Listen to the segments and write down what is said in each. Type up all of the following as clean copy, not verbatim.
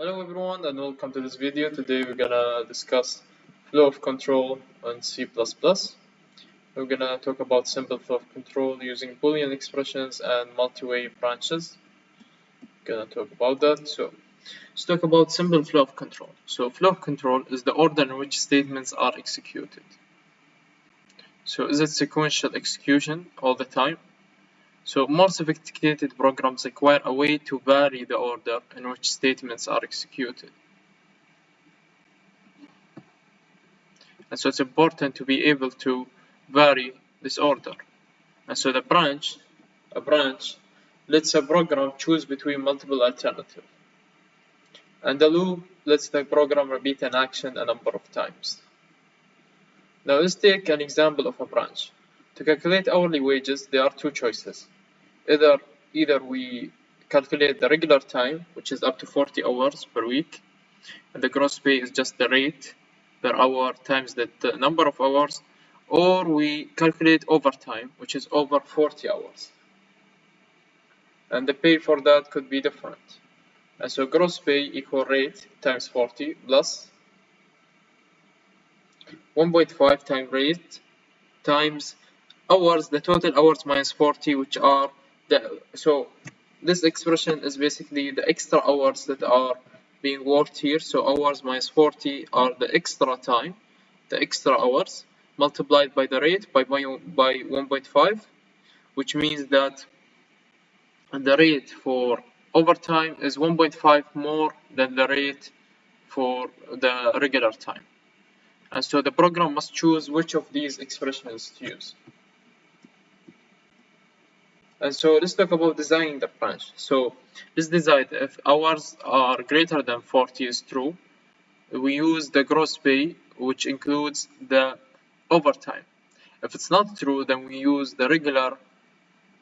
Hello everyone and welcome to this video. Today we're gonna discuss flow of control on C++. We're gonna talk about simple flow of control using Boolean expressions and multi-way branches. We're gonna talk about that. So let's talk about simple flow of control. So flow of control is the order in which statements are executed. So is it sequential execution all the time? So more sophisticated programs require a way to vary the order in which statements are executed. And so it's important to be able to vary this order. And so a branch lets a program choose between multiple alternatives. And the loop lets the program repeat an action a number of times. Now let's take an example of a branch. To calculate hourly wages, there are two choices. Either we calculate the regular time, which is up to 40 hours per week, and the gross pay is just the rate per hour times the number of hours, or we calculate overtime, which is over 40 hours. And the pay for that could be different. And so gross pay equal rate times 40 plus 1.5 times rate times hours, the total hours minus 40, which are so this expression is basically the extra hours that are being worked here. So hours minus 40 are the extra time, the extra hours, multiplied by the rate by 1.5, which means that the rate for overtime is 1.5 more than the rate for the regular time. And so the program must choose which of these expressions to use. And so let's talk about designing the branch. So let's decide if hours are greater than 40 is true. We use the gross pay, which includes the overtime. If it's not true, then we use the regular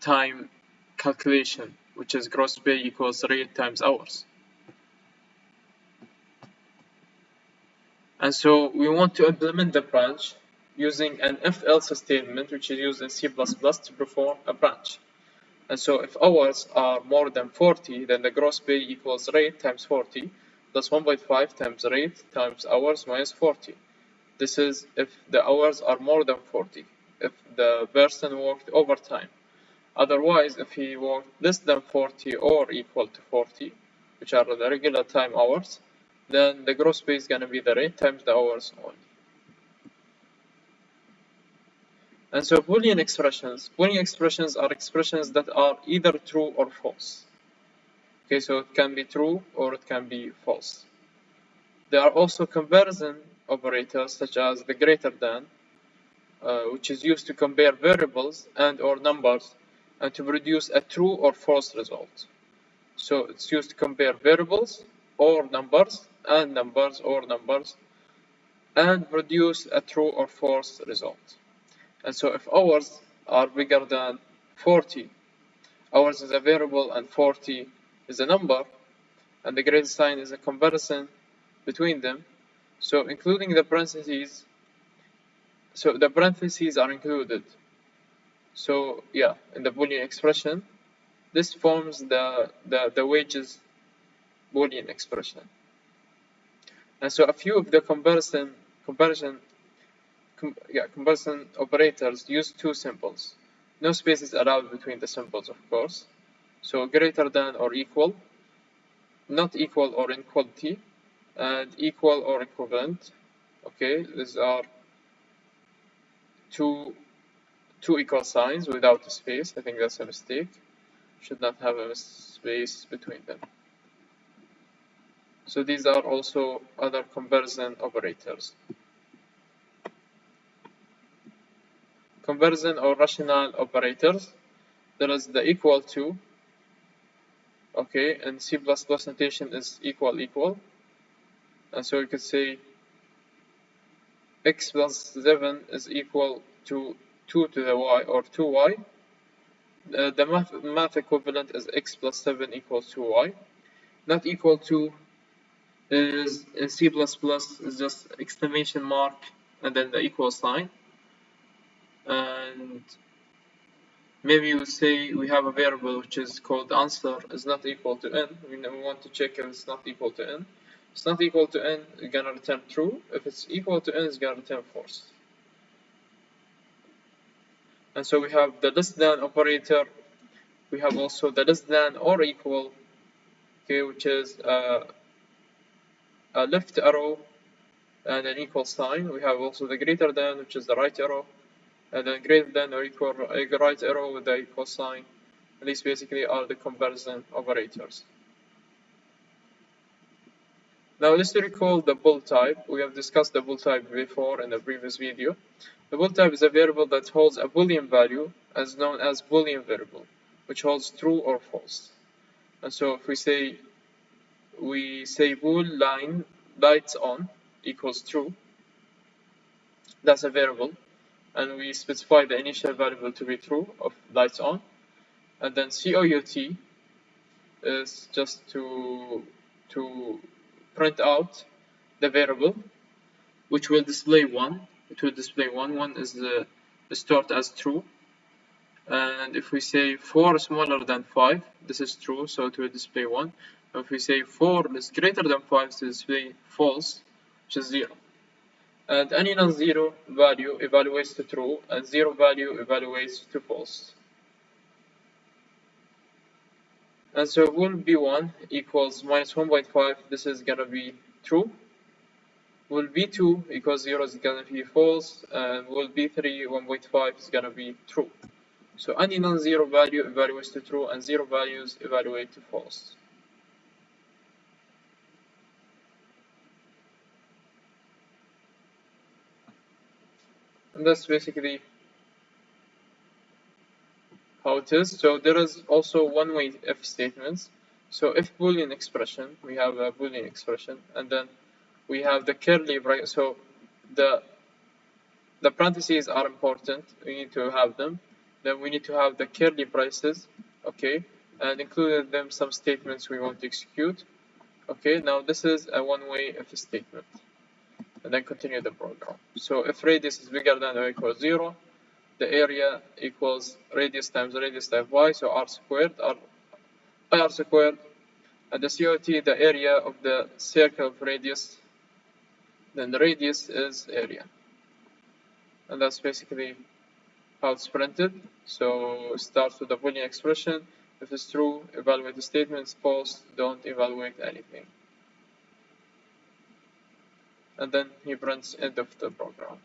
time calculation, which is gross pay equals rate times hours. And so we want to implement the branch using an if-else statement, which is used in C++ to perform a branch. And so if hours are more than 40, then the gross pay equals rate times 40 plus 1.5 times rate times hours minus 40. This is if the hours are more than 40, if the person worked overtime. Otherwise, if he worked less than 40 or equal to 40, which are the regular time hours, then the gross pay is going to be the rate times the hours only. And so Boolean expressions are expressions that are either true or false. Okay, so it can be true or it can be false. There are also comparison operators such as the greater than, which is used to compare variables and or numbers and to produce a true or false result. So it's used to compare variables or numbers and numbers or numbers and produce a true or false result. And so if hours are bigger than 40, hours is a variable and 40 is a number, and the greater sign is a comparison between them. So including the parentheses, so the parentheses are included. So yeah, in the Boolean expression, this forms the wages Boolean expression. And so a few of the comparison operators use two symbols. No space is allowed between the symbols, of course. So greater than or equal, not equal or inequality, and equal or equivalent. Okay, these are two equal signs without a space. I think that's a mistake. Should not have a space between them. So these are also other comparison operators. Comparison or rational operators. There is the equal to. Okay, and C++ notation is equal. And so you could say x plus 7 is equal to 2 to the y or 2y. The math equivalent is x plus 7 equals to y. Not equal to is in C++ is just exclamation mark and then the equal sign. And maybe we say we have a variable which is called answer is not equal to n. We want to check if it's not equal to n. If it's not equal to n, it's gonna return true. If it's equal to n, it's gonna return false. And so we have the less than operator. We have also the less than or equal, okay, which is a left arrow and an equal sign. We have also the greater than, which is the right arrow, and then greater than or equal right arrow with the equal sign. And these basically are the comparison operators. Now let's recall the bool type. We have discussed the bool type before in the previous video. The bool type is a variable that holds a Boolean value, as known as Boolean variable, which holds true or false. And so if we say bool line lights on equals true, that's a variable, and we specify the initial variable to be true of lights on, and then COUT is just to print out the variable, which will display 1. It will display 1. 1 is stored as true. And if we say 4 is smaller than 5, this is true, so it will display 1. And if we say 4 is greater than 5, it will display false, which is 0. And any non-zero value evaluates to true, and 0 value evaluates to false. And so bool b1 equals minus 1.5, this is gonna be true. Bool b2 equals 0 is gonna be false, and bool b3 1.5 is gonna be true. So any non-zero value evaluates to true, and 0 values evaluate to false. And that's basically how it is. So there is also one-way if statements. So if Boolean expression, we have a Boolean expression, and then we have the curly bracket. So the parentheses are important. We need to have them. Then we need to have the curly braces, okay, and included them some statements we want to execute. Okay, now this is a one-way if statement, and then continue the program. So if radius is bigger than or equal to 0, the area equals radius times y, so r squared, r squared, and the COT, the area of the circle of radius, then the radius is area. And that's basically how it's printed. So it starts with the Boolean expression. If it's true, evaluate the statements. False, don't evaluate anything. And then he prints end of the program.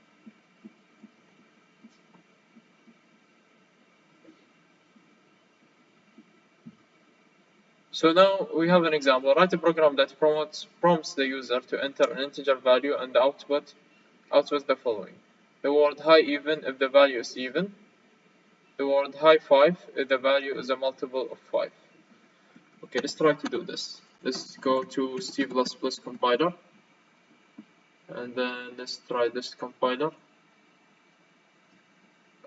So now we have an example. Write a program that prompts the user to enter an integer value and output the following. The word high even if the value is even. The word high 5 if the value is a multiple of 5. Okay, let's try to do this. Let's go to C++ compiler. And then let's try this compiler.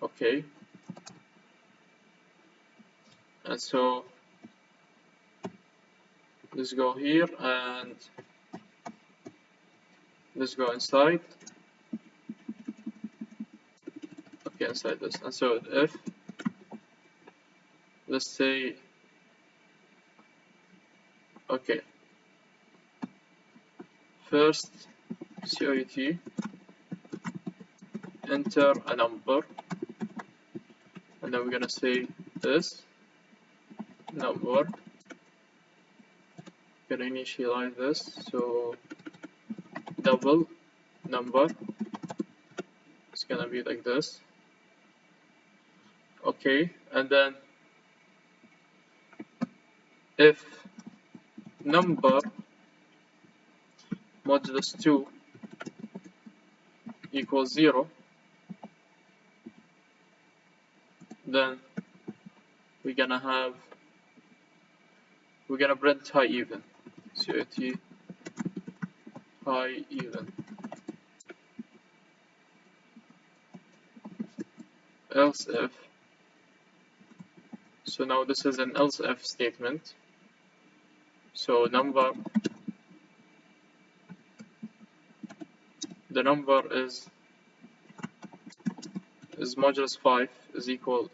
Okay. And so let's go here and let's go inside. Okay, inside this. And so if, let's say, okay, first COUT, enter a number, and then we're gonna say this number, gonna initialize this, so double number, it's gonna be like this. Okay, and then if number modulus 2 equals 0, then we're gonna print high even. COT high even. Else if. So now this is an else if statement. So the number is modulus 5 is equal.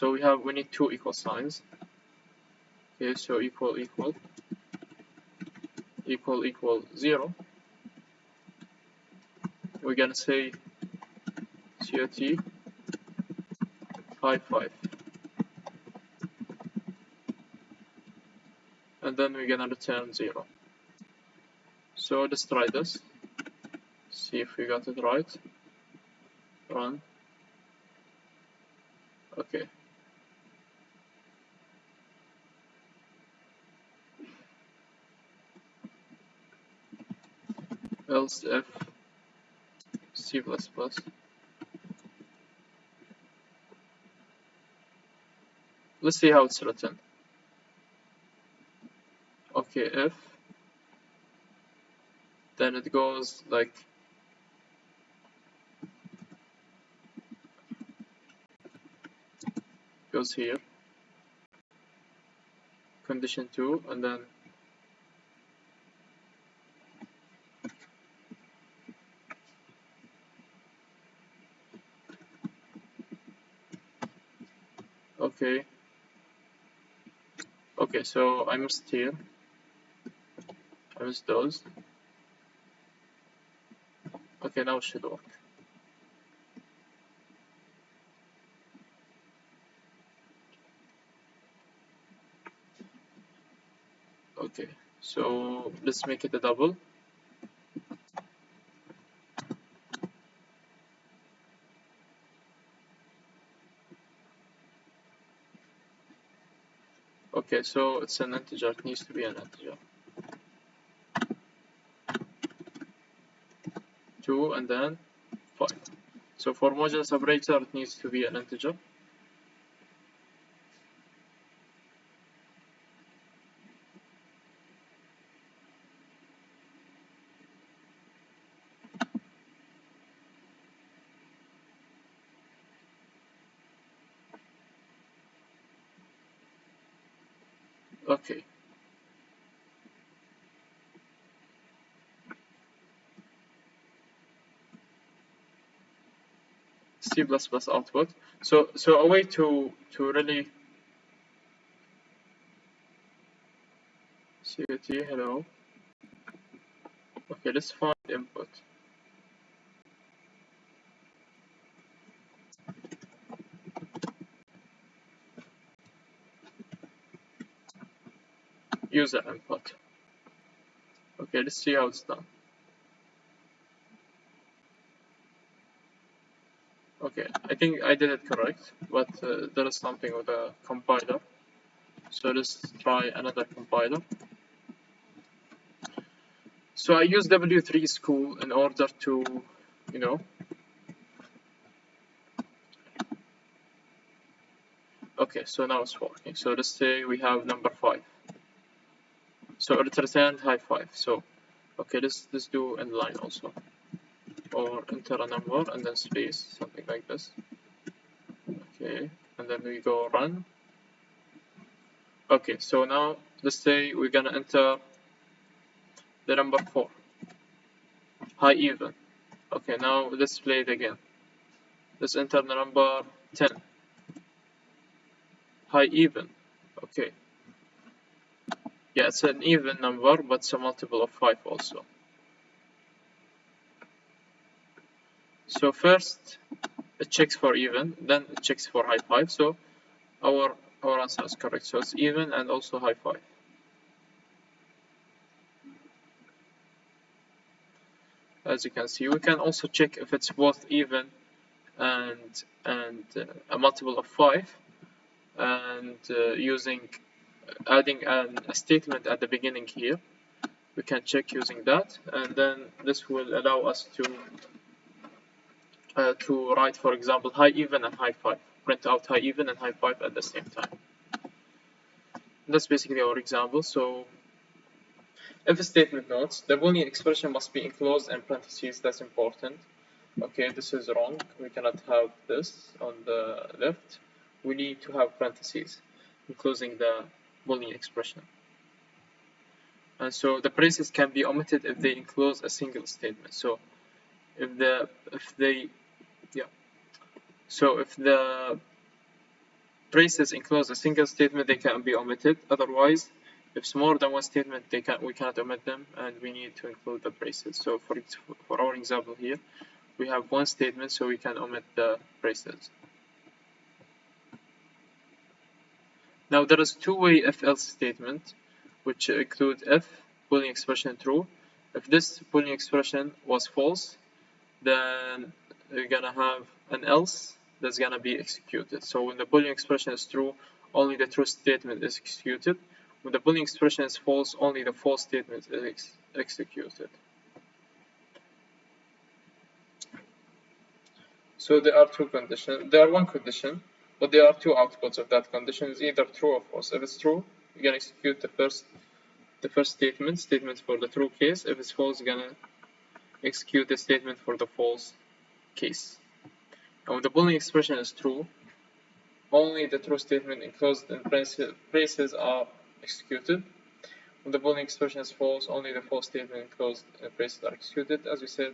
So we need two equal signs. Okay, so equal 0. We're gonna say COT high 5, and then we're gonna return 0. So let's try this, see if we got it right. Run. Okay. Else if C++. Let's see how it's written. Okay, if, then it goes like goes here, condition 2, and then okay, so I missed here, I missed those. Okay, now it should work. Okay, so let's make it a double. Okay, so it's an integer, it needs to be an integer. 2 and then 5. So for modulus operator, it needs to be an integer. Okay. C++ output. So a way to really COT hello. Okay, let's find input. User input. Okay, let's see how it's done. Okay, I think I did it correct, but there is something with the compiler. So let's try another compiler. So I use W3 school in order to, you know, okay, so now it's working. So let's say we have number 5. So it returned high 5. So okay, let's do inline also, or enter a number and then space, something like this. Okay, and then we go run. Okay, so now let's say we're gonna enter the number 4, high even. Okay, now let's play it again. Let's enter the number 10, high even. Okay, yeah, it's an even number, but it's a multiple of 5 also. So first it checks for even, then it checks for high 5. So our answer is correct. So it's even and also high 5. As you can see, we can also check if it's both even and a multiple of 5, and adding a statement at the beginning here. We can check using that, and then this will allow us to write, for example, high even and high 5. Print out high even and high 5 at the same time. That's basically our example. So if a statement notes, the Boolean expression must be enclosed in parentheses. That's important. Okay, this is wrong. We cannot have this on the left. We need to have parentheses enclosing the Boolean expression. And so the braces can be omitted if they enclose a single statement. So if the braces enclose a single statement, they can be omitted. Otherwise, if it's more than one statement, we cannot omit them, and we need to include the braces. So for our example here, we have one statement, so we can omit the braces. Now there is two-way if-else statement, which include if Boolean expression true. If this Boolean expression was false, then we're gonna have an else that's gonna be executed. So when the Boolean expression is true, only the true statement is executed. When the Boolean expression is false, only the false statement is executed. So there are two conditions. There are one condition, but there are two outputs of that condition. It's either true or false. If it's true, you're gonna execute the first statement for the true case. If it's false, you're gonna execute the statement for the false case. And when the Boolean expression is true, only the true statement enclosed in braces are executed. When the Boolean expression is false, only the false statement enclosed in braces are executed, as we said.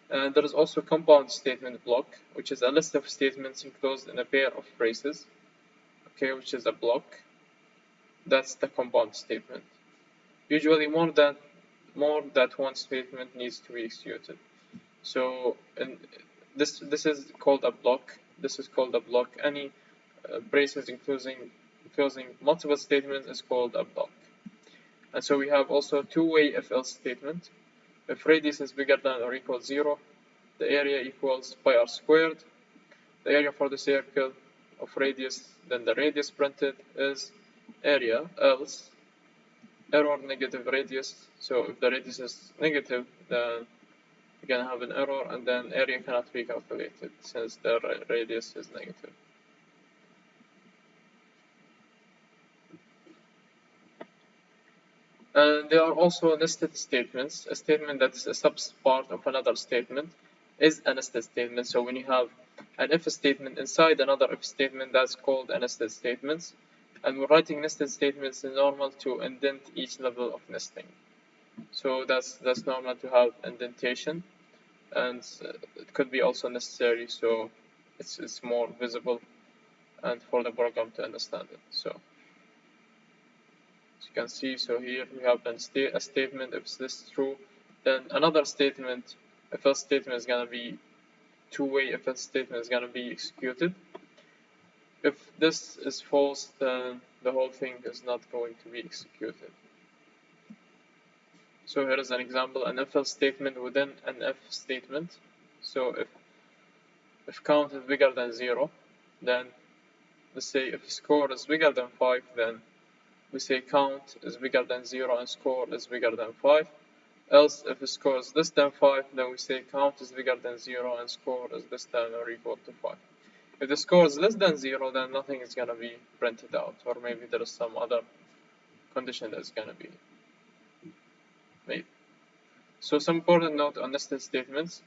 And there is also compound statement block, which is a list of statements enclosed in a pair of braces, okay, which is a block. That's the compound statement. Usually more than one statement needs to be executed. So this is called a block. This is called a block. Any braces enclosing multiple statements is called a block. And so we have also two-way if-else statement. If radius is bigger than or equal 0, the area equals pi r squared. The area for the circle of radius, then the radius printed is area, else error negative radius. So if the radius is negative, then you're gonna have an error, and then area cannot be calculated since the radius is negative. And there are also nested statements. A statement that is a subpart of another statement is a nested statement. So when you have an if statement inside another if statement, that's called a nested statement. And when writing nested statements, it's normal to indent each level of nesting. So that's normal to have indentation, and it could be also necessary, so it's more visible and for the program to understand it. So as you can see, so here we have a statement. If this is true, then another statement, if else statement is gonna be two-way. If else statement is gonna be executed. If this is false, then the whole thing is not going to be executed. So here is an example, an if else statement within an if statement. So if count is bigger than 0, then let's say if score is bigger than 5, then we say count is bigger than 0 and score is bigger than 5. Else, if the score is less than 5, then we say count is bigger than 0 and score is less than or equal to 5. If the score is less than 0, then nothing is gonna be printed out, or maybe there is some other condition that's gonna be made. So some important note on nested statements.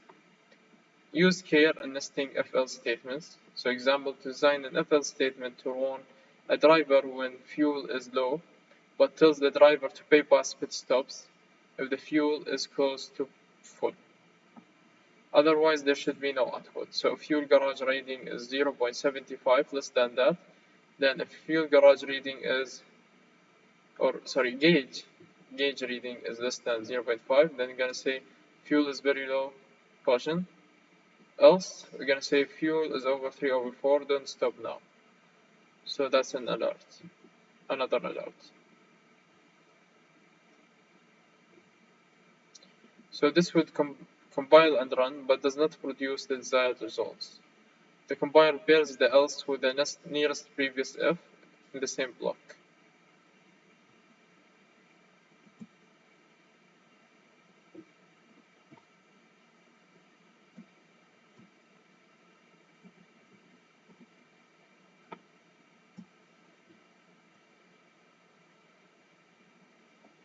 Use care in nesting if-else statements. So example, to design an if-else statement to warn a driver when fuel is low, but tells the driver to bypass pit stops if the fuel is close to full. Otherwise, there should be no output. So if fuel garage reading is 0.75, less than that, then if fuel garage reading is, gauge reading is less than 0.5, then you're gonna say fuel is very low, caution. Else, we're gonna say fuel is over 3/4, don't stop now. So that's an alert, another alert. So this would compile and run, but does not produce the desired results. The compiler pairs the else with the nearest previous if in the same block.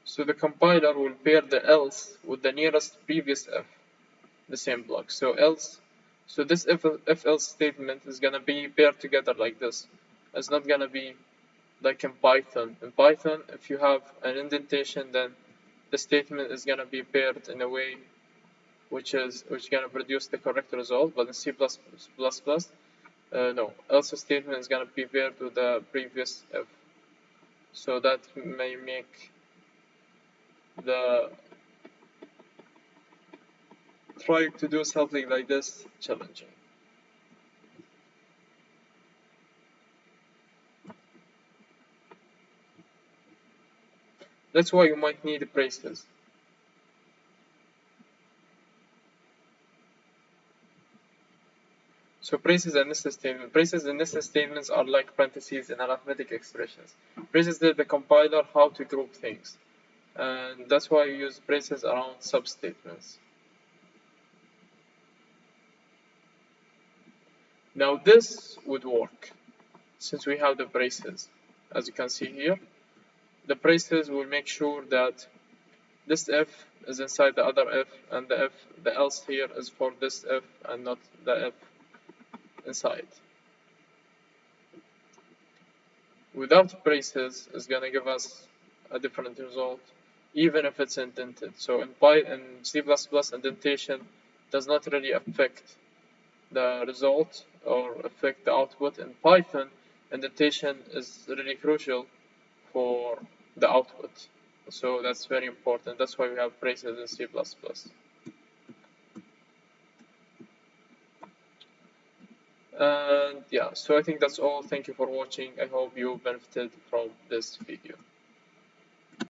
So the compiler will pair the else with the nearest previous if, the same block. So this if else statement is gonna be paired together like this. It's not gonna be like in Python. In Python, if you have an indentation, then the statement is gonna be paired in a way which gonna produce the correct result. But in C++, no, else statement is gonna be paired to the previous if. So that may make the trying to do something like this challenging. That's why you might need braces. So braces and nested statements. Braces and nested statements are like parentheses in arithmetic expressions. Braces tell the compiler how to group things, and that's why you use braces around substatements. Now this would work since we have the braces. As you can see here, the braces will make sure that this if is inside the other if, and the else here is for this if and not the if inside. Without braces, it's gonna give us a different result, even if it's indented. So in C++, indentation does not really affect the result or affect the output. In Python, indentation is really crucial for the output. So that's very important. That's why we have braces in C++. And yeah, so I think that's all. Thank you for watching. I hope you benefited from this video.